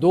2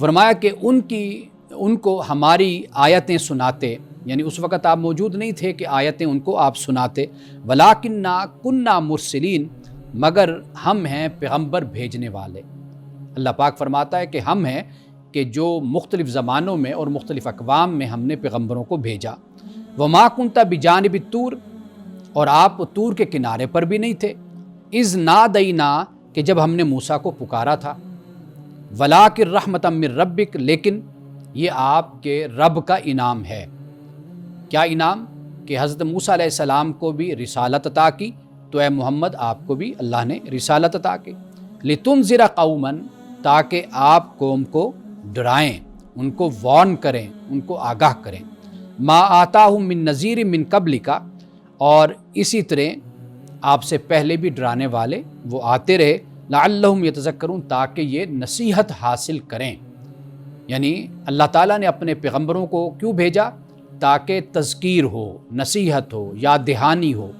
فرمایا کہ ان کو ہماری آیتیں سناتے، یعنی اس وقت آپ موجود نہیں تھے کہ آیتیں ان کو آپ سناتے، وَلَٰكِنَّا كُنَّا مُرْسِلِينَ، مگر ہم ہیں پیغمبر بھیجنے والے۔ اللہ پاک فرماتا ہے کہ ہم ہیں کہ جو مختلف زمانوں میں اور مختلف اقوام میں ہم نے پیغمبروں کو بھیجا۔ وَمَا كُنْتَ بِجَانِبِ الطُّورِ، اور آپ طور کے کنارے پر بھی نہیں تھے، اِذْ نَادَيْنَا، کہ جب ہم نے موسیٰ کو پکارا تھا، وَلَٰكِن رَحْمَةً مِّن رَبِّكَ، لیکن یہ آپ کے رب کا انعام ہے۔ کیا انعام؟ کہ حضرت موسیٰ علیہ السلام کو بھی رسالت عطا کی، تو اے محمد آپ کو بھی اللہ نے رسالت عطا کی۔ لِتُنذِرَ قَوْمًا، تاکہ آپ قوم کو ڈرائیں، ان کو وارن کریں، ان کو آگاہ کریں۔ مَا آتَاهُم مِّن نَذِيرٍ مِّن قَبْلِكَ، اور اسی طرح آپ سے پہلے بھی ڈرانے والے وہ آتے رہے، لَعَلَّهُمْ يَتَذَكَّرُونَ، تاکہ یہ نصیحت حاصل کریں۔ یعنی اللہ تعالیٰ نے اپنے پیغمبروں کو کیوں بھیجا؟ تاکہ تذکیر ہو، نصیحت ہو، یاد دہانی ہو۔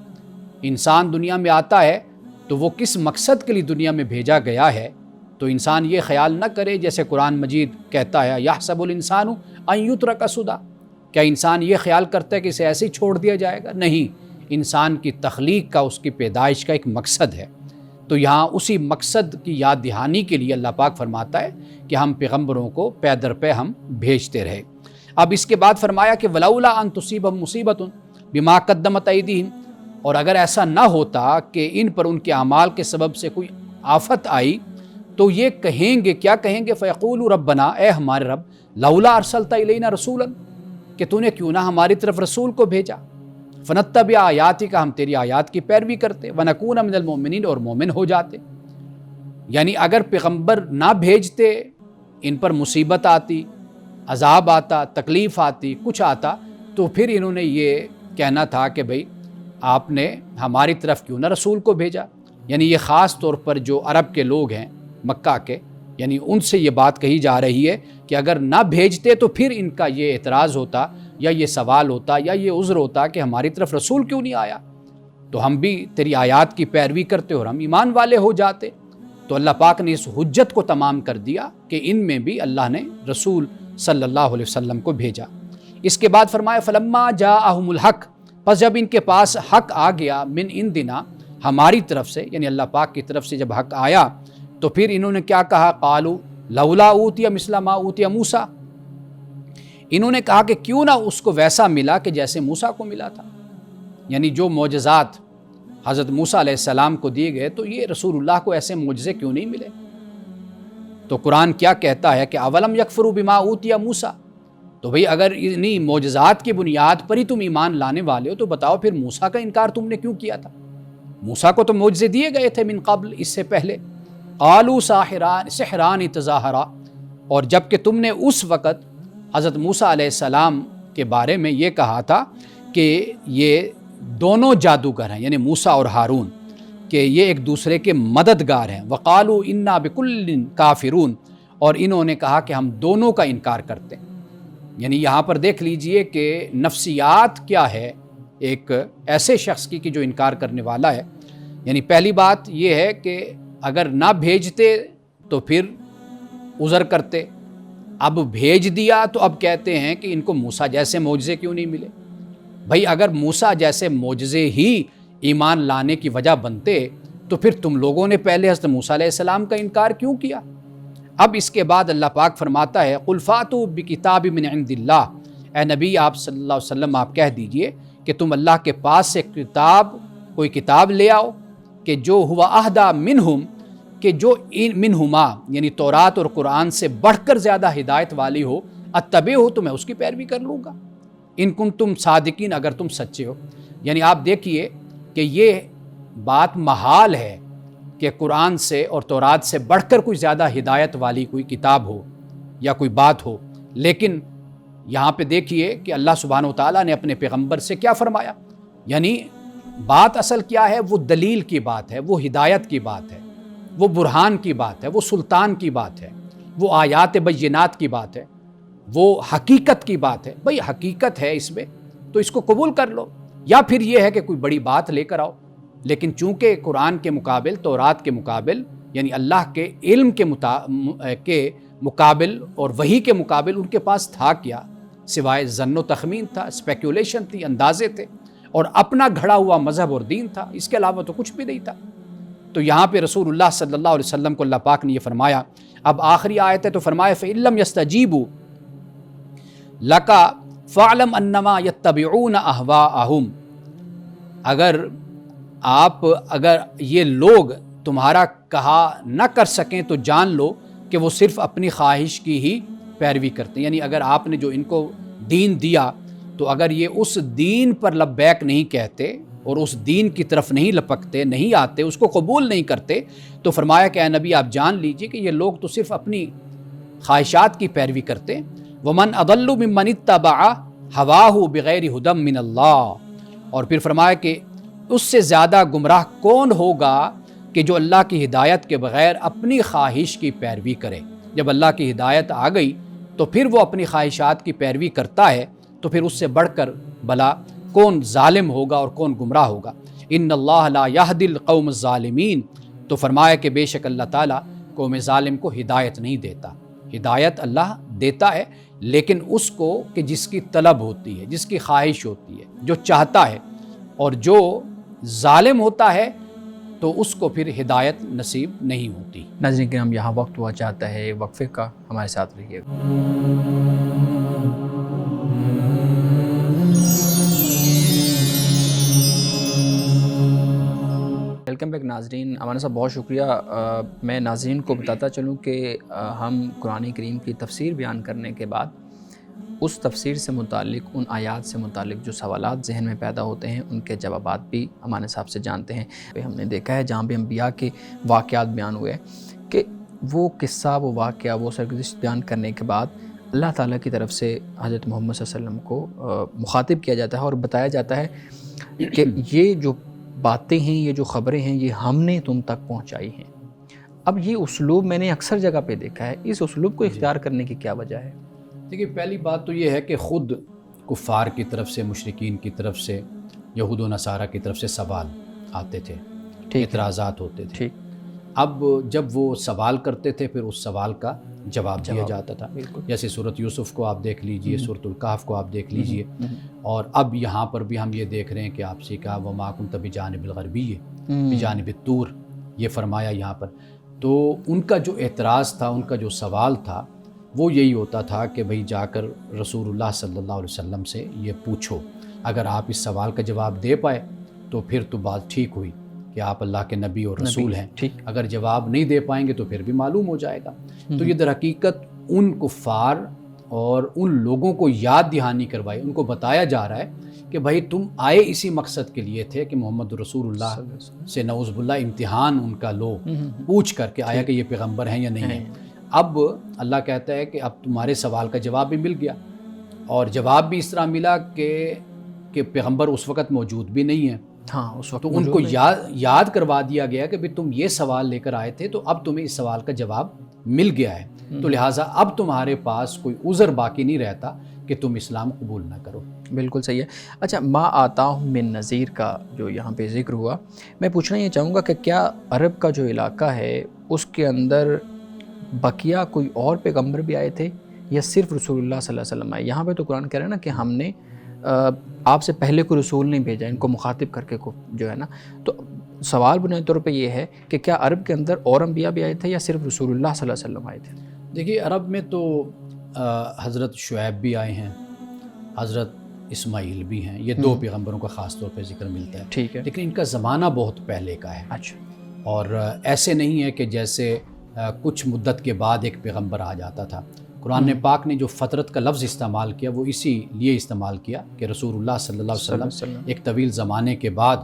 انسان دنیا میں آتا ہے تو وہ کس مقصد کے لیے دنیا میں بھیجا گیا ہے، تو انسان یہ خیال نہ کرے، جیسے قرآن مجید کہتا ہے یحسب الانسان ان یترک سدی، کیا انسان یہ خیال کرتا ہے کہ اسے ایسے ہی چھوڑ دیا جائے گا؟ نہیں، انسان کی تخلیق کا، اس کی پیدائش کا ایک مقصد ہے۔ تو یہاں اسی مقصد کی یاد دہانی کے لیے اللہ پاک فرماتا ہے کہ ہم پیغمبروں کو پے در پہ ہم بھیجتے رہے۔ اب اس کے بعد فرمایا کہ وَلَوْلَا أَن تُصِيبَهُم مُّصِيبَةٌ بِمَا قَدَّمَتْ أَيْدِيهِمْ، اور اگر ایسا نہ ہوتا کہ ان پر ان کے اعمال کے سبب سے کوئی آفت آئی، تو یہ کہیں گے، کیا کہیں گے؟ فَيَقُولُوا رَبَّنَا، اے ہمارے رب، لَوْلَا أَرْسَلْتَ إِلَيْنَا رَسُولًا، کہ تو نے کیوں نہ ہماری طرف رسول کو بھیجا، فَنَتَّبِعَ آیَاتِکَ، ہم تیری آیات کی پیروی کرتے، وَنَكُونَ مِنَ الْمُؤْمِنِينَ، اور مومن ہو جاتے۔ یعنی اگر پیغمبر نہ بھیجتے، ان پر مصیبت آتی، عذاب آتا، تکلیف آتی، کچھ آتا، تو پھر انہوں نے یہ کہنا تھا کہ بھئی آپ نے ہماری طرف کیوں نہ رسول کو بھیجا۔ یعنی یہ خاص طور پر جو عرب کے لوگ ہیں مکہ کے، یعنی ان سے یہ بات کہی جا رہی ہے کہ اگر نہ بھیجتے تو پھر ان کا یہ اعتراض ہوتا، یا یہ سوال ہوتا، یا یہ عذر ہوتا کہ ہماری طرف رسول کیوں نہیں آیا، تو ہم بھی تیری آیات کی پیروی کرتے اور ہم ایمان والے ہو جاتے۔ تو اللہ پاک نے اس حجت کو تمام کر دیا کہ ان میں بھی اللہ نے رسول صلی اللہ علیہ وسلم کو بھیجا۔ اس کے بعد فرمایا فلما جاءہم الحق، پس جب ان کے پاس حق آ گیا، من عندنا، ہماری طرف سے، یعنی اللہ پاک کی طرف سے جب حق آیا، تو پھر انہوں نے کیا کہا؟ قالوا لولا اوتی مثل ما اوتی موسیٰ، انہوں نے کہا کہ کیوں نہ اس کو ویسا ملا کہ جیسے موسیٰ کو ملا تھا، یعنی جو معجزات حضرت موسیٰ علیہ السلام کو دیے گئے، تو یہ رسول اللہ کو ایسے معجزے کیوں نہیں ملے؟ تو قرآن کیا کہتا ہے کہ اولم یکفروا بما اوتی موسیٰ، تو بھئی اگر انہی معجزات کی بنیاد پر ہی تم ایمان لانے والے ہو، تو بتاؤ پھر موسیٰ کا انکار تم نے کیوں کیا تھا؟ موسیٰ کو تو معجزے دیے گئے تھے من قبل، اس سے پہلے۔ قالوا سحران تظاہرا، اور جب کہ تم نے اس وقت حضرت موسیٰ علیہ السلام کے بارے میں یہ کہا تھا کہ یہ دونوں جادوگر ہیں، یعنی موسیٰ اور ہارون، کہ یہ ایک دوسرے کے مددگار ہیں۔ وقالوا انا بکل کافرون، اور انہوں نے کہا کہ ہم دونوں کا انکار کرتے ہیں۔ یعنی یہاں پر دیکھ لیجئے کہ نفسیات کیا ہے ایک ایسے شخص کی کہ جو انکار کرنے والا ہے۔ یعنی پہلی بات یہ ہے کہ اگر نہ بھیجتے تو پھر عذر کرتے، اب بھیج دیا تو اب کہتے ہیں کہ ان کو موسیٰ جیسے معجزے کیوں نہیں ملے۔ بھئی اگر موسیٰ جیسے معجزے ہی ایمان لانے کی وجہ بنتے تو پھر تم لوگوں نے پہلے حضرت موسیٰ علیہ السلام کا انکار کیوں کیا؟ اب اس کے بعد اللہ پاک فرماتا ہے قُلْ فَأْتُوا بِكِتَابٍ مِّنْ عِنْدِ اللَّهِ، اے نبی آپ صلی اللہ علیہ وسلم آپ کہہ دیجئے کہ تم اللہ کے پاس سے کوئی کتاب لے آؤ کہ جو ہوا اہدیٰ منہم، کہ جو منہما یعنی تورات اور قرآن سے بڑھ کر زیادہ ہدایت والی ہو، اتبع ہو تو میں اس کی پیروی کر لوں گا، ان کنتم صادقین، اگر تم سچے ہو۔ یعنی آپ دیکھیے کہ یہ بات محال ہے کہ قرآن سے اور تورات سے بڑھ کر کوئی زیادہ ہدایت والی کوئی کتاب ہو یا کوئی بات ہو، لیکن یہاں پہ دیکھیے کہ اللہ سبحانہ و تعالیٰ نے اپنے پیغمبر سے کیا فرمایا، یعنی بات اصل کیا ہے؟ وہ دلیل کی بات ہے، وہ ہدایت کی بات ہے، وہ برہان کی بات ہے، وہ سلطان کی بات ہے، وہ آیات بینات کی بات ہے، وہ حقیقت کی بات ہے۔ بھئی حقیقت ہے اس میں تو اس کو قبول کر لو، یا پھر یہ ہے کہ کوئی بڑی بات لے کر آؤ۔ لیکن چونکہ قرآن کے مقابل، تورات کے مقابل، یعنی اللہ کے علم کے مقابل اور وحی کے مقابل ان کے پاس تھا کیا سوائے ظن و تخمین تھا، اسپیکولیشن تھی، اندازے تھے اور اپنا گھڑا ہوا مذہب اور دین تھا، اس کے علاوہ تو کچھ بھی نہیں تھا۔ تو یہاں پہ رسول اللہ صلی اللہ علیہ وسلم کو اللہ پاک نے یہ فرمایا، اب آخری آیت ہے تو فرمایا فَإِن لَّمْ يَسْتَجِيبُوا لَكَ فَاعْلَمْ أَنَّمَا يَتَّبِعُونَ أَهْوَاءَهُمْ، اگر یہ لوگ تمہارا کہا نہ کر سکیں تو جان لو کہ وہ صرف اپنی خواہش کی ہی پیروی کرتے ہیں، یعنی اگر آپ نے جو ان کو دین دیا تو اگر یہ اس دین پر لبیک نہیں کہتے اور اس دین کی طرف نہیں لپکتے، نہیں آتے، اس کو قبول نہیں کرتے، تو فرمایا کہ اے نبی آپ جان لیجئے کہ یہ لوگ تو صرف اپنی خواہشات کی پیروی کرتے ہیں۔ وَمَنْ أَضَلُّ مِمَّنِ اتَّبَعَ هَوَاهُ بِغَيْرِ هُدًى مِّنَ اللَّهِ، اور پھر فرمایا کہ اس سے زیادہ گمراہ کون ہوگا کہ جو اللہ کی ہدایت کے بغیر اپنی خواہش کی پیروی کرے۔ جب اللہ کی ہدایت آ گئی تو پھر وہ اپنی خواہشات کی پیروی کرتا ہے تو پھر اس سے بڑھ کر بھلا کون ظالم ہوگا اور کون گمراہ ہوگا۔ ان اللہ لا یہدی القوم الظالمین، تو فرمایا کہ بے شک اللہ تعالیٰ قوم ظالم کو ہدایت نہیں دیتا۔ ہدایت اللہ دیتا ہے لیکن اس کو کہ جس کی طلب ہوتی ہے، جس کی خواہش ہوتی ہے، جو چاہتا ہے، اور جو ظالم ہوتا ہے تو اس کو پھر ہدایت نصیب نہیں ہوتی۔ ناظرین کرام، یہاں وقت ہوا چاہتا ہے وقفے کا، ہمارے ساتھ رہیے گا۔ ویلکم بیک ناظرین، امان صاحب بہت شکریہ۔ میں ناظرین کو بتاتا چلوں کہ ہم قرآن کریم کی تفسیر بیان کرنے کے بعد اس تفسیر سے متعلق، ان آیات سے متعلق جو سوالات ذہن میں پیدا ہوتے ہیں ان کے جوابات بھی امان صاحب سے جانتے ہیں۔ ہم نے دیکھا ہے جہاں بھی انبیاء کے واقعات بیان ہوئے کہ وہ قصہ، وہ واقعہ، وہ سرگزشت بیان کرنے کے بعد اللہ تعالیٰ کی طرف سے حضرت محمد صلی اللہ علیہ وسلم کو مخاطب کیا جاتا ہے اور بتایا جاتا ہے کہ یہ جو باتیں ہیں، یہ جو خبریں ہیں، یہ ہم نے تم تک پہنچائی ہیں۔ اب یہ اسلوب میں نے اکثر جگہ پہ دیکھا ہے، اس اسلوب کو اختیار کرنے کی کیا وجہ ہے؟ دیکھیے، پہلی بات تو یہ ہے کہ خود کفار کی طرف سے، مشرکین کی طرف سے، یہود و نصارہ کی طرف سے سوال آتے تھے، اعتراضات ہوتے تھے۔ اب جب وہ سوال کرتے تھے پھر اس سوال کا جواب دیا جاتا تھا۔ جیسے سورۃ یوسف کو آپ دیکھ لیجئے، سورۃ الکہف کو آپ دیکھ لیجئے، اور اب یہاں پر بھی ہم یہ دیکھ رہے ہیں کہ آپ سے کہا وَمَا كُنْتَ بِجَانِبِ الْغَرْبِيِّ بِجَانِبِ الطُّورِ، یہ فرمایا یہاں پر۔ تو ان کا جو اعتراض تھا، ان کا جو سوال تھا، وہ یہی ہوتا تھا کہ بھئی جا کر رسول اللہ صلی اللہ علیہ وسلم سے یہ پوچھو، اگر آپ اس سوال کا جواب دے پائے تو پھر تو بات ٹھیک ہوئی کہ آپ اللہ کے نبی اور رسول ہیں، اگر جواب نہیں دے پائیں گے تو پھر بھی معلوم ہو جائے گا۔ تو یہ در حقیقت ان کفار اور ان لوگوں کو یاد دہانی کروائی، ان کو بتایا جا رہا ہے کہ بھائی تم آئے اسی مقصد کے لیے تھے کہ محمد رسول اللہ سے نعوذ باللہ امتحان ان کا لو، پوچھ کر کہ آیا کہ یہ پیغمبر ہیں یا نہیں ہیں۔ اب اللہ کہتا ہے کہ اب تمہارے سوال کا جواب بھی مل گیا، اور جواب بھی اس طرح ملا کہ پیغمبر اس وقت موجود بھی نہیں ہے۔ اس وقت تو ان کو یاد کروا دیا گیا کہ تم یہ سوال لے کر آئے تھے تو اب تمہیں اس سوال کا جواب مل گیا ہے، تو لہٰذا اب تمہارے پاس کوئی عذر باقی نہیں رہتا کہ تم اسلام قبول نہ کرو۔ بالکل صحیح ہے۔ اچھا، ما آتاہم من نذیر کا جو یہاں پہ ذکر ہوا، میں پوچھنا یہ چاہوں گا کہ کیا عرب کا جو علاقہ ہے اس کے اندر بقیہ کوئی اور پیغمبر بھی آئے تھے یا صرف رسول اللہ صلی اللہ علیہ وسلم آئے؟ یہاں پہ تو قرآن کہہ رہا ہے نا کہ ہم نے آپ سے پہلے کوئی رسول نہیں بھیجا، ان کو مخاطب کر کے جو ہے نا۔ تو سوال بنیادی طور پہ یہ ہے کہ کیا عرب کے اندر اور انبیاء بھی آئے تھے یا صرف رسول اللہ صلی اللہ علیہ وسلم آئے تھے؟ دیکھیے، عرب میں تو حضرت شعیب بھی آئے ہیں، حضرت اسماعیل بھی ہیں، یہ دو پیغمبروں کا خاص طور پہ ذکر ملتا ہے، ٹھیک ہے، لیکن ان کا زمانہ بہت پہلے کا ہے۔ اچھا، اور ایسے نہیں ہے کہ جیسے کچھ مدت کے بعد ایک پیغمبر آ جاتا تھا۔ قرآن پاک نے جو فترت کا لفظ استعمال کیا وہ اسی لیے استعمال کیا کہ رسول اللہ صلی اللہ علیہ وسلم ایک طویل زمانے کے بعد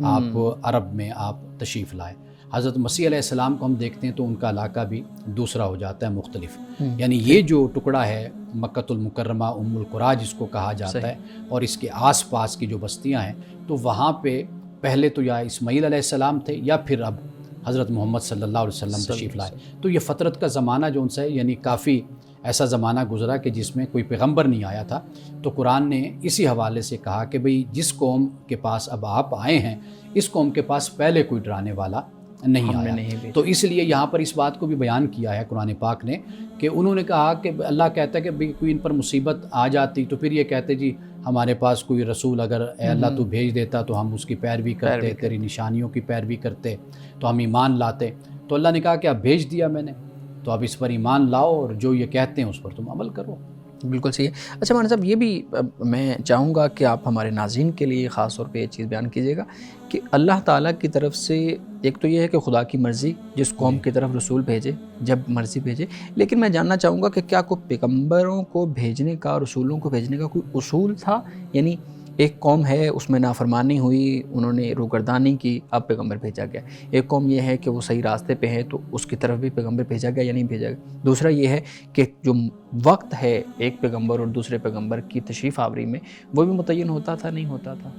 آپ عرب میں آپ تشریف لائے۔ حضرت مسیح علیہ السلام کو ہم دیکھتے ہیں تو ان کا علاقہ بھی دوسرا ہو جاتا ہے، مختلف، یعنی یہ جو ٹکڑا ہے مکۃ المکرمہ، ام القریٰ جس کو کہا جاتا ہے، اور اس کے آس پاس کی جو بستیاں ہیں، تو وہاں پہ پہلے تو یا اسماعیل علیہ السلام تھے یا پھر اب حضرت محمد صلی اللہ علیہ وسلم تشریف لائے۔ تو یہ فترت کا زمانہ جو ان سے یعنی کافی ایسا زمانہ گزرا کہ جس میں کوئی پیغمبر نہیں آیا تھا۔ تو قرآن نے اسی حوالے سے کہا کہ بھئی جس قوم کے پاس اب آپ آئے ہیں، اس قوم کے پاس پہلے کوئی ڈرانے والا نہیں ہم نے آیا. نہیں بھیجا. تو اس لیے یہاں پر اس بات کو بھی بیان کیا ہے قرآن پاک نے کہ انہوں نے کہا کہ اللہ کہتا ہے کہ بھئی کوئی ان پر مصیبت آ جاتی تو پھر یہ کہتے جی ہمارے پاس کوئی رسول اگر اے اللہ تو بھیج دیتا تو ہم اس کی پیروی کرتے، تیری نشانیوں کی پیروی کرتے، تو ہم ایمان لاتے. تو اللہ نے کہا کہ اب بھیج دیا میں نے، تو اب اس پر ایمان لاؤ اور جو یہ کہتے ہیں اس پر تم عمل کرو. بالکل صحیح ہے. اچھا مولانا صاحب، یہ بھی میں چاہوں گا کہ آپ ہمارے ناظرین کے لیے خاص طور پہ یہ چیز بیان کیجیے گا کہ اللہ تعالیٰ کی طرف سے ایک تو یہ ہے کہ خدا کی مرضی جس قوم کی طرف رسول بھیجے جب مرضی بھیجے، لیکن میں جاننا چاہوں گا کہ کیا کوئی پیغمبروں کو بھیجنے کا، رسولوں کو بھیجنے کا کوئی اصول تھا؟ یعنی ایک قوم ہے اس میں نافرمانی ہوئی، انہوں نے روگردانی کی، اب پیغمبر بھیجا گیا. ایک قوم یہ ہے کہ وہ صحیح راستے پہ ہے تو اس کی طرف بھی پیغمبر بھیجا گیا یا نہیں بھیجا گیا. دوسرا یہ ہے کہ جو وقت ہے ایک پیغمبر اور دوسرے پیغمبر کی تشریف آوری میں وہ بھی متعین ہوتا تھا نہیں ہوتا تھا؟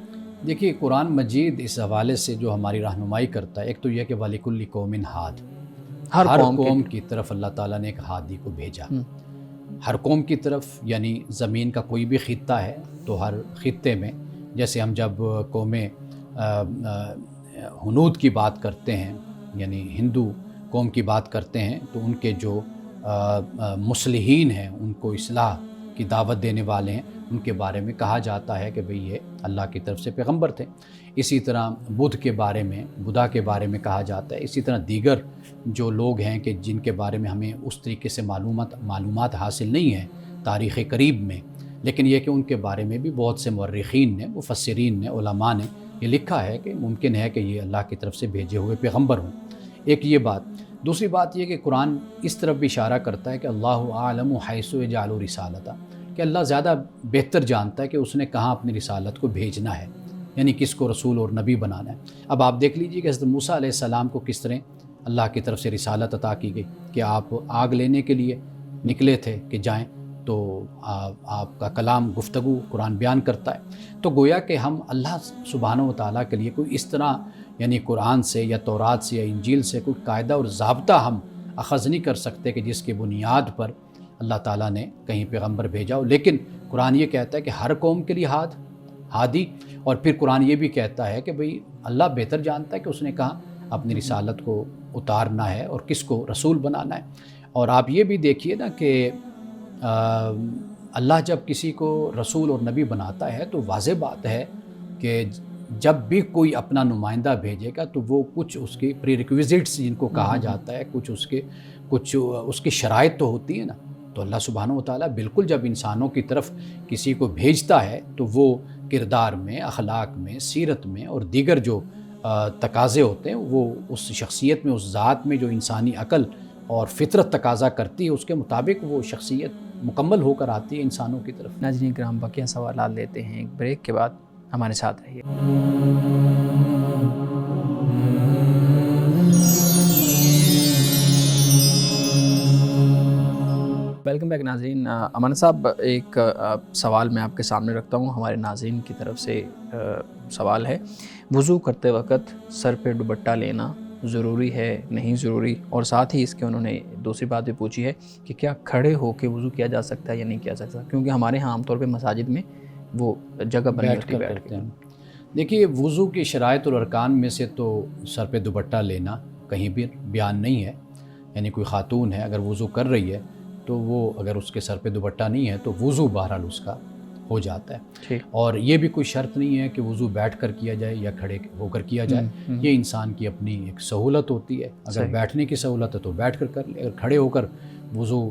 دیکھیے قرآن مجید اس حوالے سے جو ہماری رہنمائی کرتا ہے، ایک تو یہ کہ وَلِكُلِّ قَوْمٍ ہَادٍ، ہر قوم کی طرف اللہ تعالیٰ نے ایک ہادی کو بھیجا. ہر قوم کی طرف یعنی زمین کا کوئی بھی خطہ ہے تو ہر خطے میں، جیسے ہم جب قوم ہنود کی بات کرتے ہیں یعنی ہندو قوم کی بات کرتے ہیں تو ان کے جو مصلحین ہیں، ان کو اصلاح کی دعوت دینے والے ہیں، ان کے بارے میں کہا جاتا ہے کہ بھئی یہ اللہ کی طرف سے پیغمبر تھے. اسی طرح بدھ کے بارے میں، بدھا کے بارے میں کہا جاتا ہے. اسی طرح دیگر جو لوگ ہیں کہ جن کے بارے میں ہمیں اس طریقے سے معلومات حاصل نہیں ہیں تاریخ قریب میں، لیکن یہ کہ ان کے بارے میں بھی بہت سے مورخین نے، مفسرین نے، علماء نے یہ لکھا ہے کہ ممکن ہے کہ یہ اللہ کی طرف سے بھیجے ہوئے پیغمبر ہوں. ایک یہ بات. دوسری بات یہ کہ قرآن اس طرف بھی اشارہ کرتا ہے کہ اللہ اعلم حیث یجعل رسالتہ، کہ اللہ زیادہ بہتر جانتا ہے کہ اس نے کہاں اپنی رسالت کو بھیجنا ہے، یعنی کس کو رسول اور نبی بنانا ہے. اب آپ دیکھ لیجئے کہ حضرت موسیٰ علیہ السلام کو کس طرح اللہ کی طرف سے رسالت عطا کی گئی کہ آپ آگ لینے کے لیے نکلے تھے کہ جائیں، تو آپ کا کلام گفتگو قرآن بیان کرتا ہے. تو گویا کہ ہم اللہ سبحانہ و تعالیٰ کے لیے کوئی اس طرح یعنی قرآن سے یا تورات سے یا انجیل سے کوئی قاعدہ اور ضابطہ ہم اخذ نہیں کر سکتے کہ جس کی بنیاد پر اللہ تعالیٰ نے کہیں پیغمبر بھیجا ہو. لیکن قرآن یہ کہتا ہے کہ ہر قوم کے لیے ہادی، اور پھر قرآن یہ بھی کہتا ہے کہ بھئی اللہ بہتر جانتا ہے کہ اس نے کہاں اپنی رسالت کو اتارنا ہے اور کس کو رسول بنانا ہے. اور آپ یہ بھی دیکھیے نا کہ اللہ جب کسی کو رسول اور نبی بناتا ہے تو واضح بات ہے کہ جب بھی کوئی اپنا نمائندہ بھیجے گا تو وہ کچھ اس کی پری ریکویزٹس جن کو کہا جاتا ہے، کچھ اس کی شرائط تو ہوتی ہے نا. تو اللہ سبحانہ و تعالیٰ بالکل جب انسانوں کی طرف کسی کو بھیجتا ہے تو وہ کردار میں، اخلاق میں، سیرت میں اور دیگر جو تقاضے ہوتے ہیں وہ اس شخصیت میں، اس ذات میں جو انسانی عقل اور فطرت تقاضا کرتی ہے اس کے مطابق وہ شخصیت مکمل ہو کر آتی ہے انسانوں کی طرف. ناظرین کرام، بقیہ سوالات لیتے ہیں ایک بریک کے بعد، ہمارے ساتھ رہیے. ویلکم بیک ناظرین. امان صاحب، ایک سوال میں آپ کے سامنے رکھتا ہوں، ہمارے ناظرین کی طرف سے سوال ہے، وضو کرتے وقت سر پہ دوپٹہ لینا ضروری ہے نہیں ضروری؟ اور ساتھ ہی اس کے انہوں نے دوسری بات بھی پوچھی ہے کہ کیا کھڑے ہو کے وضو کیا جا سکتا ہے یا نہیں کیا جا سکتا، کیونکہ ہمارے ہاں عام طور پہ مساجد میں وہ جگہ بنی ہوتی ہے بیٹھ کے. دیکھیے وضو کی شرائط اور ارکان میں سے تو سر پہ دوپٹہ لینا کہیں بھی بیان نہیں ہے. یعنی کوئی خاتون ہے اگر وضو کر رہی ہے تو وہ اگر اس کے سر پہ دوپٹہ نہیں ہے تو وضو بہرحال اس کا ہو جاتا ہے. اور یہ بھی کوئی شرط نہیں ہے کہ وضو بیٹھ کر کیا جائے یا کھڑے ہو کر کیا جائے. یہ انسان کی اپنی ایک سہولت ہوتی ہے. اگر بیٹھنے کی سہولت ہے تو بیٹھ کر کر لے، اگر کھڑے ہو کر وضو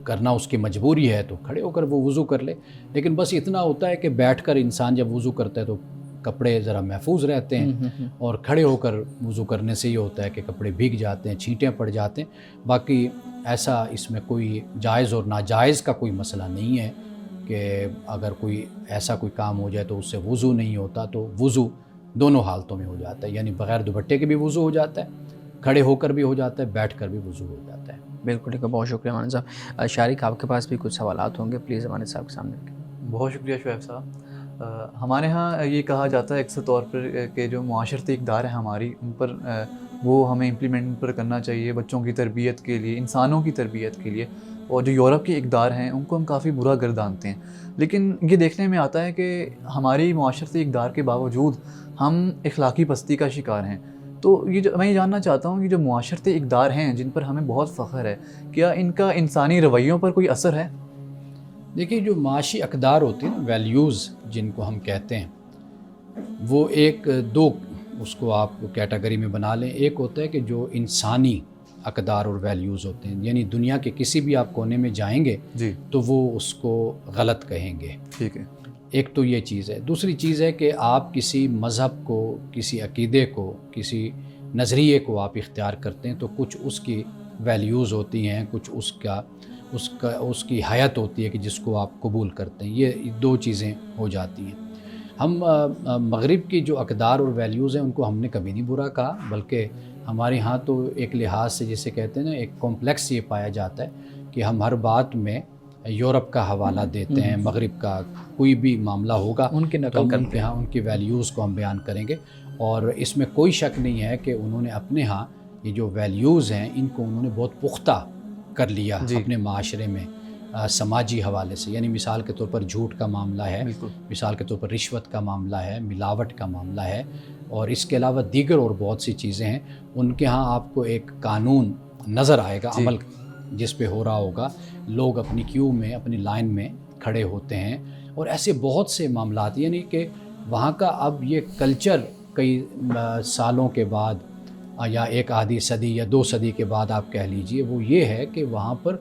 کرنا اس کی مجبوری ہے تو کھڑے ہو کر وہ وضو کر لے. لیکن بس اتنا ہوتا ہے کہ بیٹھ کر انسان جب وضو کرتا ہے تو کپڑے ذرا محفوظ رہتے ہیں، اور کھڑے ہو کر وضو کرنے سے یہ ہوتا ہے کہ کپڑے بھیگ جاتے ہیں، چھینٹیں پڑ جاتے ہیں. باقی ایسا اس میں کوئی جائز اور ناجائز کا کوئی مسئلہ نہیں ہے کہ اگر کوئی ایسا کوئی کام ہو جائے تو اس سے وضو نہیں ہوتا. تو وضو دونوں حالتوں میں ہو جاتا ہے، یعنی بغیر دوپٹے کے بھی وضو ہو جاتا ہے، کھڑے ہو کر بھی ہو جاتا ہے، بیٹھ کر بھی وضو ہو جاتا ہے. بالکل ٹھیک ہے، بہت شکریہ امان صاحب. شارق، آپ کے پاس بھی کچھ سوالات ہوں گے، پلیز امان صاحب کے سامنے رکھیں. بہت شکریہ شعیب صاحب. ہمارے ہاں یہ کہا جاتا ہے اکثر طور پر کہ جو معاشرتی اقدار ہیں ہماری، ان پر وہ ہمیں امپلیمنٹ پر کرنا چاہیے بچوں کی تربیت کے لیے، انسانوں کی تربیت کے لیے. اور جو یورپ کے اقدار ہیں ان کو ہم کافی برا گردانتے ہیں. لیکن یہ دیکھنے میں آتا ہے کہ ہماری معاشرتی اقدار کے باوجود ہم اخلاقی پستی کا شکار ہیں. تو میں یہ جاننا چاہتا ہوں کہ جو معاشرتی اقدار ہیں جن پر ہمیں بہت فخر ہے، کیا ان کا انسانی رویوں پر کوئی اثر ہے؟ دیکھیے جو معاشی اقدار ہوتی ہیں نا، ویلیوز جن کو ہم کہتے ہیں، وہ ایک دو اس کو آپ کیٹیگری میں بنا لیں. ایک ہوتا ہے کہ جو انسانی اقدار اور ویلیوز ہوتے ہیں، یعنی دنیا کے کسی بھی آپ کونے میں جائیں گے جی تو وہ اس کو غلط کہیں گے. ٹھیک ہے. ایک تو یہ چیز ہے. دوسری چیز ہے کہ آپ کسی مذہب کو، کسی عقیدے کو، کسی نظریے کو آپ اختیار کرتے ہیں تو کچھ اس کی ویلیوز ہوتی ہیں، کچھ اس کی حیت ہوتی ہے کہ جس کو آپ قبول کرتے ہیں. یہ دو چیزیں ہو جاتی ہیں. ہم مغرب کی جو اقدار اور ویلیوز ہیں ان کو ہم نے کبھی نہیں برا کہا، بلکہ ہمارے ہاں تو ایک لحاظ سے جسے کہتے ہیں نا، ایک کمپلیکس یہ پایا جاتا ہے کہ ہم ہر بات میں یورپ کا حوالہ دیتے ہیں. مغرب کا کوئی بھی معاملہ ہوگا ان کی تو نقل ہم کرتے ہیں. ان کی ویلیوز کو ہم بیان کریں گے. اور اس میں کوئی شک نہیں ہے کہ انہوں نے اپنے ہاں یہ جو ویلیوز ہیں ان کو انہوں نے بہت پختہ کر لیا اپنے معاشرے میں سماجی حوالے سے. یعنی مثال کے طور پر جھوٹ کا معاملہ ہے، مثال کے طور پر رشوت کا معاملہ ہے، ملاوٹ کا معاملہ ہے، اور اس کے علاوہ دیگر اور بہت سی چیزیں ہیں. ان کے ہاں آپ کو ایک قانون نظر آئے گا عمل جس پہ ہو رہا ہوگا. لوگ اپنی کیو میں، اپنی لائن میں کھڑے ہوتے ہیں، اور ایسے بہت سے معاملات. یعنی کہ وہاں کا اب یہ کلچر کئی سالوں کے بعد یا ایک آدھی صدی یا 2 صدی کے بعد آپ کہہ لیجئے، وہ یہ ہے کہ وہاں پر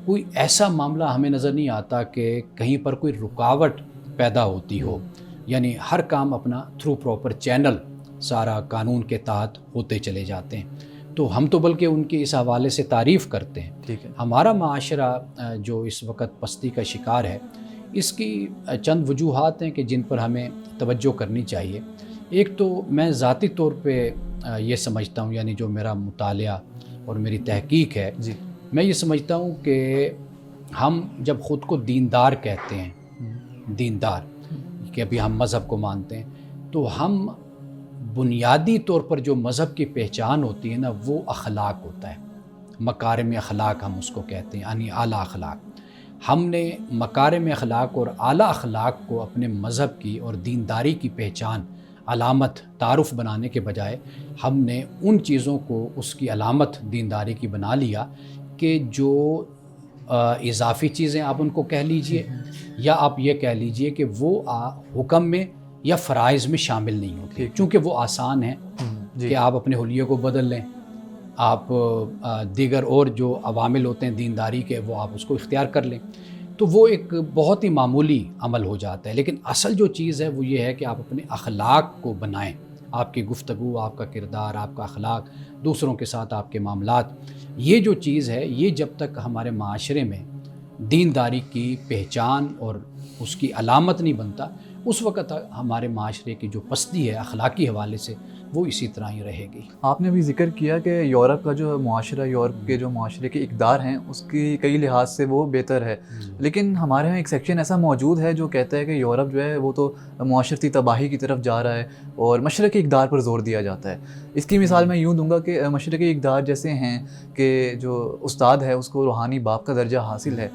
کوئی ایسا معاملہ ہمیں نظر نہیں آتا کہ کہیں پر کوئی رکاوٹ پیدا ہوتی ہو. یعنی ہر کام اپنا تھرو پراپر چینل سارا قانون کے تحت ہوتے چلے جاتے ہیں. تو ہم تو بلکہ ان کی اس حوالے سے تعریف کرتے ہیں. ٹھیک ہے. ہمارا معاشرہ جو اس وقت پستی کا شکار ہے، اس کی چند وجوہات ہیں کہ جن پر ہمیں توجہ کرنی چاہیے. ایک تو میں ذاتی طور پہ یہ سمجھتا ہوں، یعنی جو میرا مطالعہ اور میری تحقیق ہے، میں یہ سمجھتا ہوں کہ ہم جب خود کو دیندار کہتے ہیں، دیندار کہ ابھی ہم مذہب کو مانتے ہیں، تو ہم بنیادی طور پر جو مذہب کی پہچان ہوتی ہے نا، وہ اخلاق ہوتا ہے. مکارم اخلاق ہم اس کو کہتے ہیں، یعنی اعلیٰ اخلاق. ہم نے مکارم اخلاق اور اعلیٰ اخلاق کو اپنے مذہب کی اور دینداری کی پہچان، علامت، تعارف بنانے کے بجائے ہم نے ان چیزوں کو اس کی علامت دینداری کی بنا لیا کہ جو اضافی چیزیں آپ ان کو کہہ لیجئے، یا آپ یہ کہہ لیجئے کہ وہ حکم میں یا فرائض میں شامل نہیں ہوتی، چونکہ وہ آسان ہیں کہ آپ اپنے حلیے کو بدل لیں. آپ دیگر اور جو عوامل ہوتے ہیں دینداری کے، وہ آپ اس کو اختیار کر لیں، تو وہ ایک بہت ہی معمولی عمل ہو جاتا ہے. لیکن اصل جو چیز ہے وہ یہ ہے کہ آپ اپنے اخلاق کو بنائیں. آپ کی گفتگو، آپ کا کردار، آپ کا اخلاق، دوسروں کے ساتھ آپ کے معاملات، یہ جو چیز ہے، یہ جب تک ہمارے معاشرے میں دینداری کی پہچان اور اس کی علامت نہیں بنتا، اس وقت ہمارے معاشرے کی جو پستی ہے اخلاقی حوالے سے، وہ اسی طرح ہی رہے گی. آپ نے ابھی ذکر کیا کہ یورپ کا جو معاشرہ، یورپ کے جو معاشرے کے اقدار ہیں، اس کی کئی لحاظ سے وہ بہتر ہے. لیکن ہمارے یہاں ایک سیکشن ایسا موجود ہے جو کہتا ہے کہ یورپ جو ہے وہ تو معاشرتی تباہی کی طرف جا رہا ہے اور مشرقی اقدار پر زور دیا جاتا ہے. اس کی مثال میں یوں دوں گا کہ مشرقی اقدار جیسے ہیں کہ جو استاد ہے اس کو روحانی باپ کا درجہ حاصل ہے.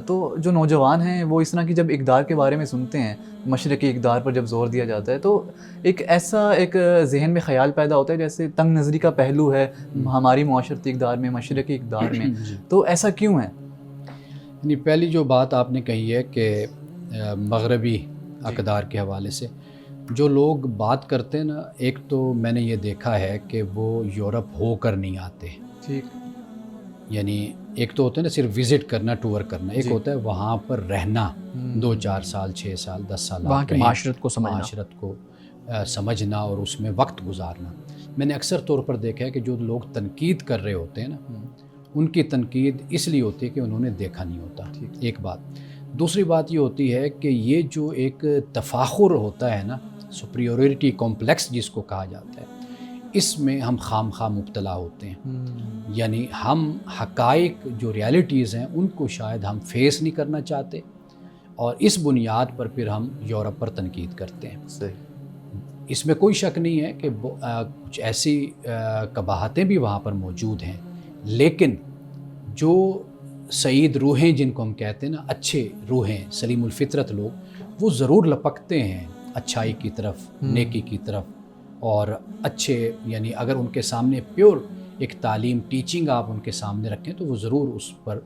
تو جو نوجوان ہیں وہ اس طرح کی جب اقدار کے بارے میں سنتے ہیں، مشرقی اقدار پر جب زور دیا جاتا ہے، تو ایک ایسا ایک ذہن میں خیال پیدا ہوتا ہے جیسے تنگ نظری کا پہلو ہے ہماری معاشرتی اقدار میں، مشرقی اقدار میں. تو ایسا کیوں ہے؟ یعنی پہلی جو بات آپ نے کہی ہے کہ مغربی اقدار کے حوالے سے جو لوگ بات کرتے ہیں نا، ایک تو میں نے یہ دیکھا ہے کہ وہ یورپ ہو کر نہیں آتے. ٹھیک. یعنی ایک تو ہوتا ہے نا صرف وزٹ کرنا، ٹور کرنا، ایک ہوتا ہے وہاں پر رہنا 2-4 سال، 6 سال، 10 سال، وہاں کی معاشرت کو سمجھنا اور اس میں وقت گزارنا. میں نے اکثر طور پر دیکھا ہے کہ جو لوگ تنقید کر رہے ہوتے ہیں نا، ان کی تنقید اس لیے ہوتی ہے کہ انہوں نے دیکھا نہیں ہوتا. ایک بات. دوسری بات یہ ہوتی ہے کہ یہ جو ایک تفاخر ہوتا ہے نا، سپریورٹی کمپلیکس جس کو کہا جاتا ہے، اس میں ہم خام خواہ مبتلا ہوتے ہیں. یعنی ہم حقائق جو ریالٹیز ہیں ان کو شاید ہم فیس نہیں کرنا چاہتے، اور اس بنیاد پر پھر ہم یورپ پر تنقید کرتے ہیں. صحیح. اس میں کوئی شک نہیں ہے کہ کچھ ایسی قباحتیں بھی وہاں پر موجود ہیں، لیکن جو سعید روحیں جن کو ہم کہتے ہیں نا، اچھے روحیں، سلیم الفطرت لوگ، وہ ضرور لپکتے ہیں اچھائی کی طرف، نیکی کی طرف، اور اچھے یعنی اگر ان کے سامنے پیور ایک تعلیم ٹیچنگ آپ ان کے سامنے رکھیں تو وہ ضرور اس پر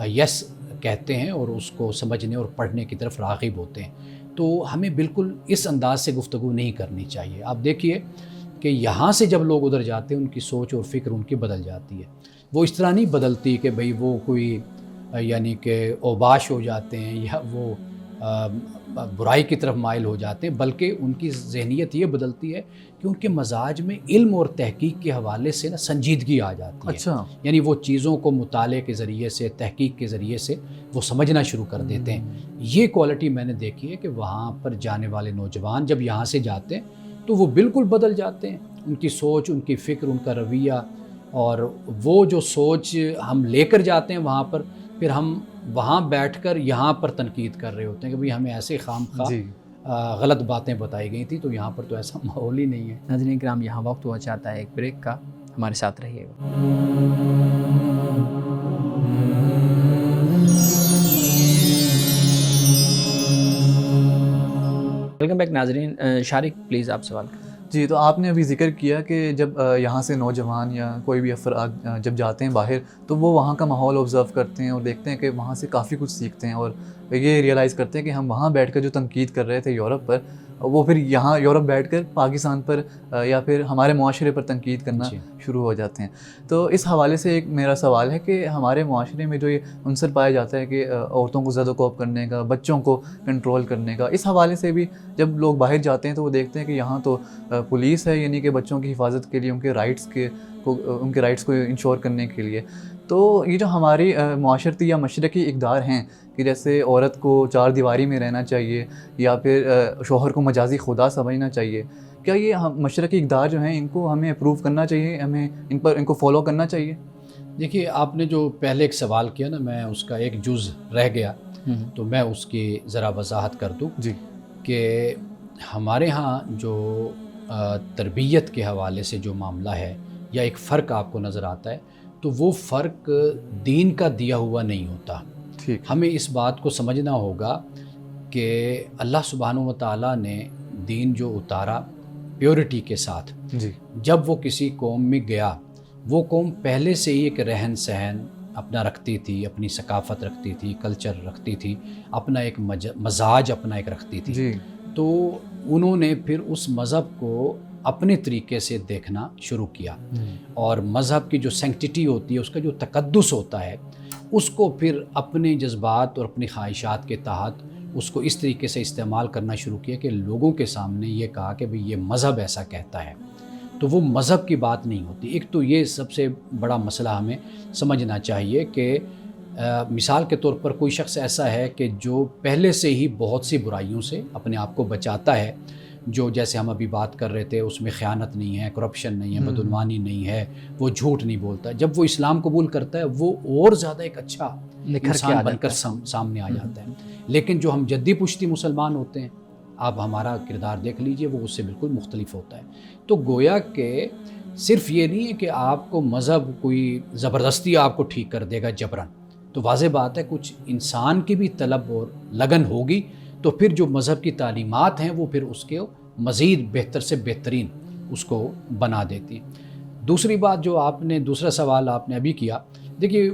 یس کہتے ہیں اور اس کو سمجھنے اور پڑھنے کی طرف راغب ہوتے ہیں. تو ہمیں بالکل اس انداز سے گفتگو نہیں کرنی چاہیے. آپ دیکھیے کہ یہاں سے جب لوگ ادھر جاتے ہیں ان کی سوچ اور فکر ان کی بدل جاتی ہے. وہ اس طرح نہیں بدلتی کہ بھئی وہ کوئی یعنی کہ اوباش ہو جاتے ہیں یا وہ برائی کی طرف مائل ہو جاتے ہیں، بلکہ ان کی ذہنیت یہ بدلتی ہے کہ ان کے مزاج میں علم اور تحقیق کے حوالے سے نا سنجیدگی آ جاتی ہے. اچھا. یعنی وہ چیزوں کو مطالعے کے ذریعے سے، تحقیق کے ذریعے سے وہ سمجھنا شروع کر دیتے ہیں. یہ کوالٹی میں نے دیکھی ہے کہ وہاں پر جانے والے نوجوان جب یہاں سے جاتے ہیں تو وہ بالکل بدل جاتے ہیں. ان کی سوچ، ان کی فکر، ان کا رویہ، اور وہ جو سوچ ہم لے کر جاتے ہیں وہاں پر، پھر ہم وہاں بیٹھ کر یہاں پر تنقید کر رہے ہوتے ہیں کہ بھئی ہمیں ایسے خام خواہ غلط باتیں بتائی گئی تھیں، تو یہاں پر تو ایسا ماحول ہی نہیں ہے. ناظرین کرام، یہاں وقت ہوا چاہتا ہے ایک بریک کا، ہمارے ساتھ رہیے گا. ویلکم بیک ناظرین. شارق پلیز آپ سوال کریں. جی، تو آپ نے ابھی ذکر کیا کہ جب یہاں سے نوجوان یا کوئی بھی افراد جب جاتے ہیں باہر تو وہ وہاں کا ماحول آبزرو کرتے ہیں اور دیکھتے ہیں کہ وہاں سے کافی کچھ سیکھتے ہیں، اور یہ ریئلائز کرتے ہیں کہ ہم وہاں بیٹھ کر جو تنقید کر رہے تھے یورپ پر، وہ پھر یہاں یورپ بیٹھ کر پاکستان پر یا پھر ہمارے معاشرے پر تنقید کرنا شروع ہو جاتے ہیں. تو اس حوالے سے ایک میرا سوال ہے کہ ہمارے معاشرے میں جو یہ عنصر پایا جاتا ہے کہ عورتوں کو زد و کوب کرنے کا، بچوں کو کنٹرول کرنے کا، اس حوالے سے بھی جب لوگ باہر جاتے ہیں تو وہ دیکھتے ہیں کہ یہاں تو پولیس ہے، یعنی کہ بچوں کی حفاظت کے لیے، ان کے رائٹس کو انشور کرنے کے لیے. تو یہ جو ہماری معاشرتی یا مشرقی اقدار ہیں کہ جیسے عورت کو 4 دیواری میں رہنا چاہیے یا پھر شوہر کو مجازی خدا سمجھنا چاہیے، کیا یہ مشرقی اقدار جو ہیں ان کو ہمیں اپروو کرنا چاہیے، ہمیں ان کو فالو کرنا چاہیے؟ دیکھیے، آپ نے جو پہلے ایک سوال کیا نا، میں اس کا ایک جز رہ گیا تو میں اس کی ذرا وضاحت کر دوں. جی. کہ ہمارے ہاں جو تربیت کے حوالے سے جو معاملہ ہے یا ایک فرق آپ کو نظر آتا ہے، تو وہ فرق دین کا دیا ہوا نہیں ہوتا. ٹھیک. ہمیں اس بات کو سمجھنا ہوگا کہ اللہ سبحانہ و تعالیٰ نے دین جو اتارا پیورٹی کے ساتھ، جی، جب وہ کسی قوم میں گیا، وہ قوم پہلے سے ہی ایک رہن سہن اپنا رکھتی تھی، اپنی ثقافت رکھتی تھی، کلچر رکھتی تھی، اپنا ایک مزاج اپنا ایک رکھتی تھی. جی. تو انہوں نے پھر اس مذہب کو اپنے طریقے سے دیکھنا شروع کیا، اور مذہب کی جو سینکٹیٹی ہوتی ہے، اس کا جو تقدس ہوتا ہے، اس کو پھر اپنے جذبات اور اپنی خواہشات کے تحت اس کو اس طریقے سے استعمال کرنا شروع کیا کہ لوگوں کے سامنے یہ کہا کہ بھئی یہ مذہب ایسا کہتا ہے. تو وہ مذہب کی بات نہیں ہوتی. ایک تو یہ سب سے بڑا مسئلہ ہمیں سمجھنا چاہیے کہ مثال کے طور پر کوئی شخص ایسا ہے کہ جو پہلے سے ہی بہت سی برائیوں سے اپنے آپ کو بچاتا ہے، جو جیسے ہم ابھی بات کر رہے تھے، اس میں خیانت نہیں ہے، کرپشن نہیں ہے، بدعنوانی نہیں ہے، وہ جھوٹ نہیں بولتا. جب وہ اسلام قبول کرتا ہے وہ اور زیادہ ایک اچھا انسان بن کر سامنے آ جاتا ہے. لیکن جو ہم جدی پشتی مسلمان ہوتے ہیں، آپ ہمارا کردار دیکھ لیجئے، وہ اس سے بالکل مختلف ہوتا ہے. تو گویا کہ صرف یہ نہیں ہے کہ آپ کو مذہب کوئی زبردستی آپ کو ٹھیک کر دے گا جبراً. تو واضح بات ہے کچھ انسان کی بھی طلب اور لگن ہوگی تو پھر جو مذہب کی تعلیمات ہیں وہ پھر اس کے مزید بہتر سے بہترین اس کو بنا دیتی. دوسری بات جو آپ نے دوسرا سوال آپ نے ابھی کیا، دیکھیے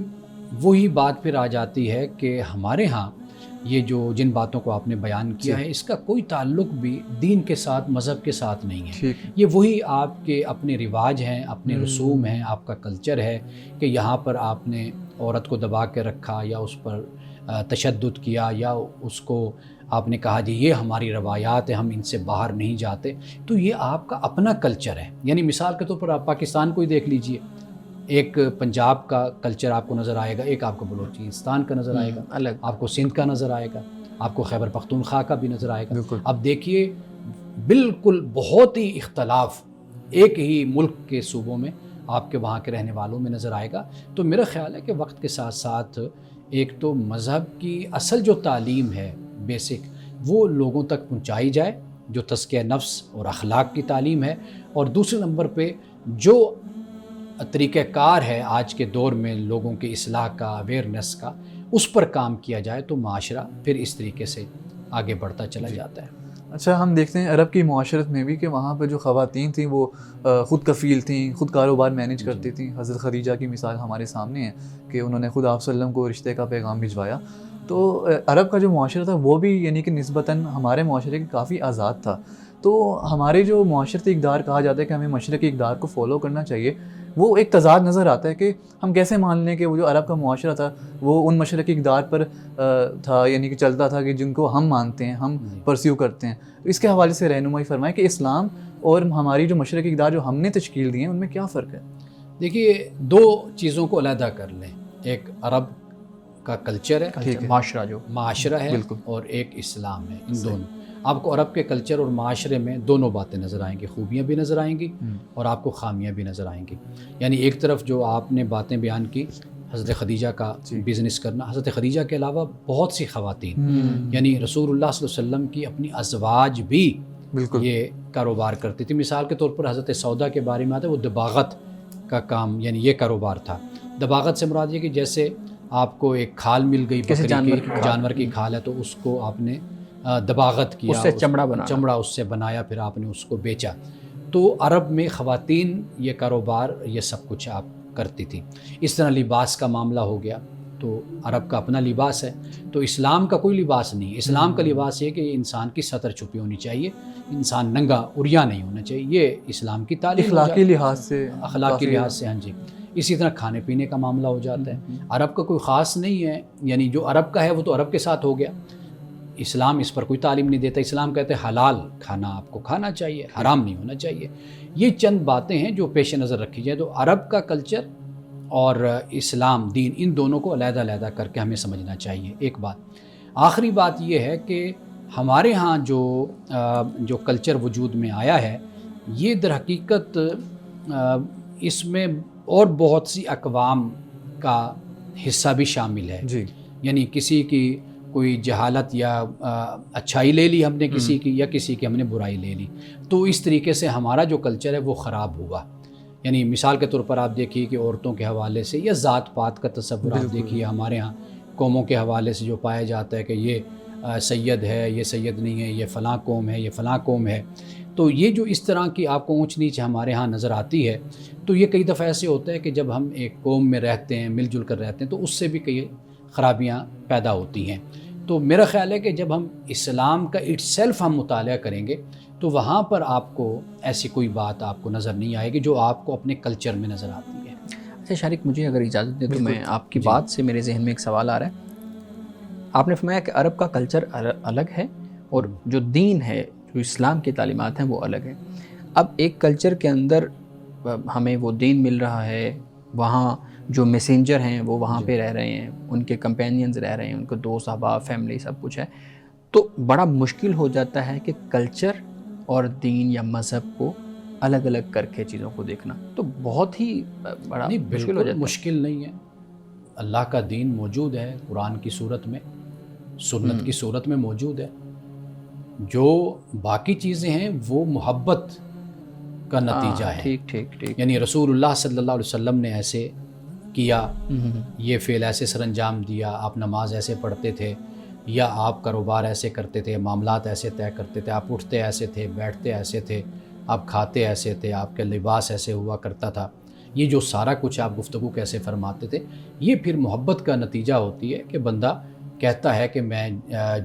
وہی بات پھر آ جاتی ہے کہ ہمارے ہاں یہ جو جن باتوں کو آپ نے بیان کیا ہے، اس کا کوئی تعلق بھی دین کے ساتھ، مذہب کے ساتھ نہیں ہے. یہ وہی آپ کے اپنے رواج ہیں، اپنے رسوم ہیں، آپ کا کلچر ہے کہ یہاں پر آپ نے عورت کو دبا کے رکھا یا اس پر تشدد کیا یا اس کو آپ نے کہا جی یہ ہماری روایات ہیں، ہم ان سے باہر نہیں جاتے. تو یہ آپ کا اپنا کلچر ہے. یعنی مثال کے طور پر آپ پاکستان کو ہی دیکھ لیجئے، ایک پنجاب کا کلچر آپ کو نظر آئے گا، ایک آپ کو بلوچستان کا نظر آئے گا، الگ آپ کو سندھ کا نظر آئے گا، آپ کو خیبر پختونخوا کا بھی نظر آئے گا. اب دیکھیے بالکل بہت ہی اختلاف ایک ہی ملک کے صوبوں میں آپ کے وہاں کے رہنے والوں میں نظر آئے گا. تو میرا خیال ہے کہ وقت کے ساتھ ساتھ ایک تو مذہب کی اصل جو تعلیم ہے بیسک، وہ لوگوں تک پہنچائی جائے، جو تزکیہ نفس اور اخلاق کی تعلیم ہے، اور دوسرے نمبر پہ جو طریقہ کار ہے آج کے دور میں لوگوں کی اصلاح کا، اویئرنیس کا، اس پر کام کیا جائے تو معاشرہ پھر اس طریقے سے آگے بڑھتا چلا جاتا ہے. اچھا ہم دیکھتے ہیں عرب کی معاشرت میں بھی کہ وہاں پہ جو خواتین تھیں وہ خود کفیل تھیں, خود کاروبار مینیج کرتی تھیں. حضرت خدیجہ کی مثال ہمارے سامنے ہے کہ انہوں نے خود آپ صلی اللہ علیہ وسلم کو رشتے کا پیغام بھجوایا. تو عرب کا جو معاشرہ تھا وہ بھی یعنی کہ نسبتاً ہمارے معاشرے کے کافی آزاد تھا. تو ہمارے جو معاشرتی اقدار کہا جاتا ہے کہ ہمیں مشرقی اقدار کو فالو کرنا چاہیے, وہ ایک تضاد نظر آتا ہے کہ ہم کیسے مان لیں کہ وہ جو عرب کا معاشرہ تھا وہ ان مشرقی اقدار پر تھا, یعنی کہ چلتا تھا کہ جن کو ہم مانتے ہیں, ہم پرسیو کرتے ہیں. تو اس کے حوالے سے رہنمائی فرمائیں کہ اسلام اور ہماری جو مشرقی اقدار جو ہم نے تشکیل دی ہیں ان میں کیا فرق ہے؟ دیکھیے دو چیزوں کو علیحدہ کر لیں, ایک عرب کا کلچر ہے, معاشرہ ہے, اور ایک اسلام ہے. ان دونوں آپ کو عرب کے کلچر اور معاشرے میں دونوں باتیں نظر آئیں گی, خوبیاں بھی نظر آئیں گی اور آپ کو خامیاں بھی نظر آئیں گی. یعنی ایک طرف جو آپ نے باتیں بیان کی حضرت خدیجہ کا بزنس کرنا, حضرت خدیجہ کے علاوہ بہت سی خواتین یعنی رسول اللہ صلی اللہ علیہ وسلم کی اپنی ازواج بھی یہ کاروبار کرتی تھی. مثال کے طور پر حضرت سودا کے بارے میں آتا ہے, وہ دباغت کا کام یعنی یہ کاروبار تھا. دباغت سے مراد یہ کہ جیسے آپ کو ایک کھال مل گئی بکری کی, جانور کی کھال ہے, تو اس کو آپ نے دباغت کیا, اس سے چمڑا اس سے بنایا, پھر آپ نے اس کو بیچا. تو عرب میں خواتین یہ کاروبار یہ سب کچھ آپ کرتی تھی. اس طرح لباس کا معاملہ ہو گیا, تو عرب کا اپنا لباس ہے, تو اسلام کا کوئی لباس نہیں. اسلام کا لباس یہ کہ انسان کی سطر چھپی ہونی چاہیے, انسان ننگا عریا نہیں ہونا چاہیے, یہ اسلام کی تعلیم اخلاقی لحاظ سے ہاں جی. اسی طرح کھانے پینے کا معاملہ ہو جاتا ہے. عرب کا کوئی خاص نہیں ہے, یعنی جو عرب کا ہے وہ تو عرب کے ساتھ ہو گیا. اسلام اس پر کوئی تعلیم نہیں دیتا. اسلام کہتے ہیں حلال کھانا آپ کو کھانا چاہیے, حرام نہیں ہونا چاہیے. یہ چند باتیں ہیں جو پیش نظر رکھی جائے. تو عرب کا کلچر اور اسلام دین, ان دونوں کو علیحدہ علیحدہ کر کے ہمیں سمجھنا چاہیے. ایک بات. آخری بات یہ ہے کہ ہمارے ہاں جو کلچر وجود میں آیا ہے, یہ در حقیقت اس میں اور بہت سی اقوام کا حصہ بھی شامل ہے. یعنی کسی کی کوئی جہالت یا اچھائی لے لی ہم نے کسی کی, یا کسی کی ہم نے برائی لے لی, تو اس طریقے سے ہمارا جو کلچر ہے وہ خراب ہوا. یعنی مثال کے طور پر آپ دیکھیے کہ عورتوں کے حوالے سے یا ذات پات کا تصور آپ دیکھیے, ہمارے ہاں قوموں کے حوالے سے جو پایا جاتا ہے کہ یہ سید ہے, یہ سید نہیں ہے, یہ فلاں قوم ہے, یہ فلاں قوم ہے. تو یہ جو اس طرح کی آپ کو اونچ نیچ ہمارے ہاں نظر آتی ہے, تو یہ کئی دفعہ ایسے ہوتا ہے کہ جب ہم ایک قوم میں رہتے ہیں, مل جل کر رہتے ہیں, تو اس سے بھی کئی خرابیاں پیدا ہوتی ہیں. تو میرا خیال ہے کہ جب ہم اسلام کا اٹ سیلف ہم مطالعہ کریں گے تو وہاں پر آپ کو ایسی کوئی بات آپ کو نظر نہیں آئے گی جو آپ کو اپنے کلچر میں نظر آتی ہے. اچھا شارق, مجھے اگر اجازت دے تو میں آپ کی بات سے میرے ذہن میں ایک سوال آ رہا ہے. آپ نے فرمایا کہ عرب کا کلچر الگ ہے اور جو دین ہے, جو اسلام کی تعلیمات ہیں وہ الگ ہے. اب ایک کلچر کے اندر ہمیں وہ دین مل رہا ہے, وہاں جو میسنجر ہیں وہ وہاں پہ رہ رہے ہیں, ان کے کمپینینز رہ رہے ہیں, ان کے دوست احباب فیملی سب کچھ ہے, تو بڑا مشکل ہو جاتا ہے کہ کلچر اور دین یا مذہب کو الگ الگ کر کے چیزوں کو دیکھنا. تو بہت ہی بڑا مشکل ہو جاتا ہے. مشکل نہیں ہے, اللہ کا دین موجود ہے قرآن کی صورت میں, سنت کی صورت میں موجود ہے. جو باقی چیزیں ہیں وہ محبت کا نتیجہ ہے. ٹھیک. یعنی رسول اللہ صلی اللہ علیہ وسلم نے ایسے کیا, یہ فعل ایسے سر انجام دیا, آپ نماز ایسے پڑھتے تھے, یا آپ کاروبار ایسے کرتے تھے, معاملات ایسے طے کرتے تھے, آپ اٹھتے ایسے تھے, بیٹھتے ایسے تھے, آپ کھاتے ایسے تھے, آپ کے لباس ایسے ہوا کرتا تھا. یہ جو سارا کچھ آپ گفتگو کیسے فرماتے تھے, یہ پھر محبت کا نتیجہ ہوتی ہے کہ بندہ کہتا ہے کہ میں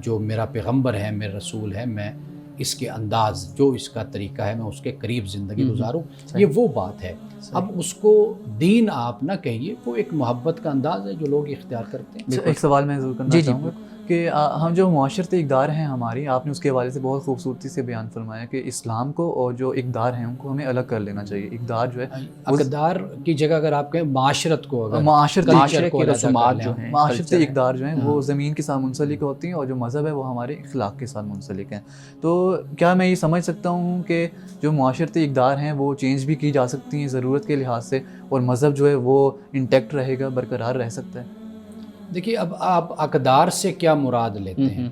جو میرا پیغمبر ہے, میرا رسول ہے, میں اس کے انداز, جو اس کا طریقہ ہے, میں اس کے قریب زندگی گزاروں. یہ وہ بات ہے. اب اس کو دین آپ نہ کہیے, وہ ایک محبت کا انداز ہے جو لوگ اختیار کرتے ہیں. ایک سوال میں ضرور کرنا چاہوں گا کہ ہم جو معاشرتی اقدار ہیں ہماری, آپ نے اس کے حوالے سے بہت خوبصورتی سے بیان فرمایا کہ اسلام کو اور جو اقدار ہیں ان کو ہمیں الگ کر لینا چاہیے. اقدار جو ہے, اقدار کی جگہ اگر آپ کہیں معاشرت کو, اگر معاشرے کی رسومات جو ہیں, معاشرتی اقدار جو ہیں وہ زمین کے ساتھ منسلک ہوتی ہیں, اور جو مذہب ہے وہ ہمارے اخلاق کے ساتھ منسلک ہیں. تو کیا میں یہ سمجھ سکتا ہوں کہ جو معاشرتی اقدار ہیں وہ چینج بھی کی جا سکتی ہیں ضرورت کے لحاظ سے, اور مذہب جو ہے وہ انٹیکٹ رہے گا, برقرار رہ سکتا ہے؟ دیکھیے اب آپ اقدار سے کیا مراد لیتے ہیں,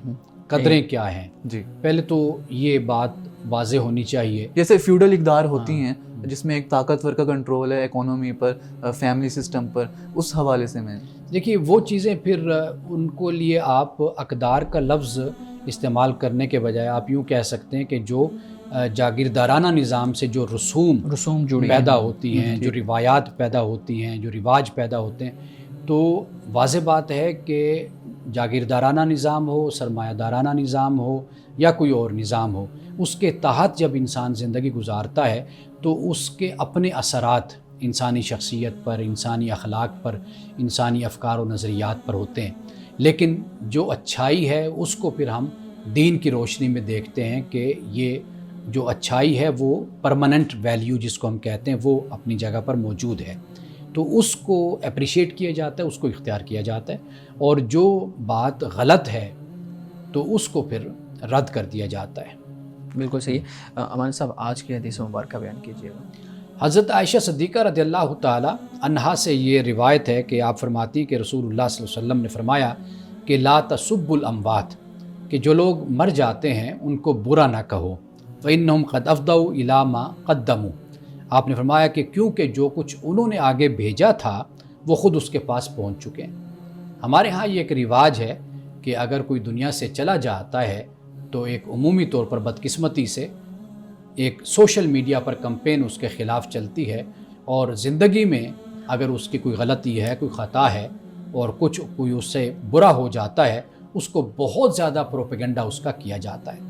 قدریں کیا ہیں؟ جی, پہلے تو یہ بات واضح ہونی چاہیے. جیسے فیوڈل اقدار ہوتی ہیں جس میں ایک طاقتور کا کنٹرول ہے اکانومی پر, فیملی سسٹم پر, اس حوالے سے میں دیکھیے وہ چیزیں پھر ان کو لیے آپ اقدار کا لفظ استعمال کرنے کے بجائے آپ یوں کہہ سکتے ہیں کہ جو جاگیردارانہ نظام سے جو رسوم جڑی پیدا ہوتی ہیں، جو روایات پیدا ہوتی ہیں، جو رواج پیدا ہوتے ہیں، تو واضح بات ہے کہ جاگیردارانہ نظام ہو، سرمایہ دارانہ نظام ہو یا کوئی اور نظام ہو، اس کے تحت جب انسان زندگی گزارتا ہے تو اس کے اپنے اثرات انسانی شخصیت پر، انسانی اخلاق پر، انسانی افکار و نظریات پر ہوتے ہیں۔ لیکن جو اچھائی ہے اس کو پھر ہم دین کی روشنی میں دیکھتے ہیں کہ یہ جو اچھائی ہے وہ پرماننٹ ویلیو جس کو ہم کہتے ہیں وہ اپنی جگہ پر موجود ہے، تو اس کو اپریشیٹ کیا جاتا ہے، اس کو اختیار کیا جاتا ہے، اور جو بات غلط ہے تو اس کو پھر رد کر دیا جاتا ہے۔ بالکل صحیح۔ امان صاحب آج کی حدیث مبارکہ بیان کیجیے گا۔ حضرت عائشہ صدیقہ رضی اللہ تعالی عنہا سے یہ روایت ہے کہ آپ فرماتی کہ رسول اللہ صلی اللہ علیہ وسلم نے فرمایا کہ لا تسبوا الاموات، کہ جو لوگ مر جاتے ہیں ان کو برا نہ کہو، فإنہم قد افضوا الی ما قدموا، آپ نے فرمایا کہ کیونکہ جو کچھ انہوں نے آگے بھیجا تھا وہ خود اس کے پاس پہنچ چکے ہیں۔ ہمارے ہاں یہ ایک رواج ہے کہ اگر کوئی دنیا سے چلا جاتا ہے تو ایک عمومی طور پر بدقسمتی سے ایک سوشل میڈیا پر کمپین اس کے خلاف چلتی ہے، اور زندگی میں اگر اس کی کوئی غلطی ہے، کوئی خطا ہے اور کوئی اس سے برا ہو جاتا ہے، اس کو بہت زیادہ پروپیگنڈا اس کا کیا جاتا ہے۔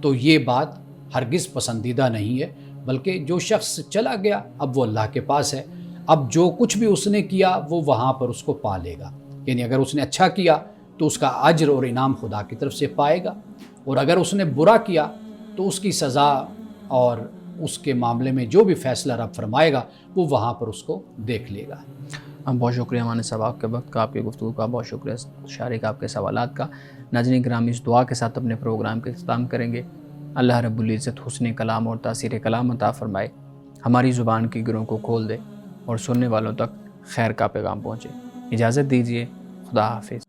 تو یہ بات ہرگز پسندیدہ نہیں ہے، بلکہ جو شخص چلا گیا اب وہ اللہ کے پاس ہے، اب جو کچھ بھی اس نے کیا وہ وہاں پر اس کو پا لے گا، یعنی اگر اس نے اچھا کیا تو اس کا اجر اور انعام خدا کی طرف سے پائے گا، اور اگر اس نے برا کیا تو اس کی سزا اور اس کے معاملے میں جو بھی فیصلہ رب فرمائے گا وہ وہاں پر اس کو دیکھ لے گا۔ بہت شکریہ امان صاحب، آپ کے وقت کا، آپ کی گفتگو کا بہت شکریہ، شارک آپ کے سوالات کا۔ ناظرین گرامی، اس دعا کے ساتھ اپنے پروگرام کا اختتام کریں گے۔ اللہ رب العزت حسن کلام اور تاثیر کلام عطا فرمائے، ہماری زبان کی گروں کو کھول دے اور سننے والوں تک خیر کا پیغام پہنچے۔ اجازت دیجیے، خدا حافظ۔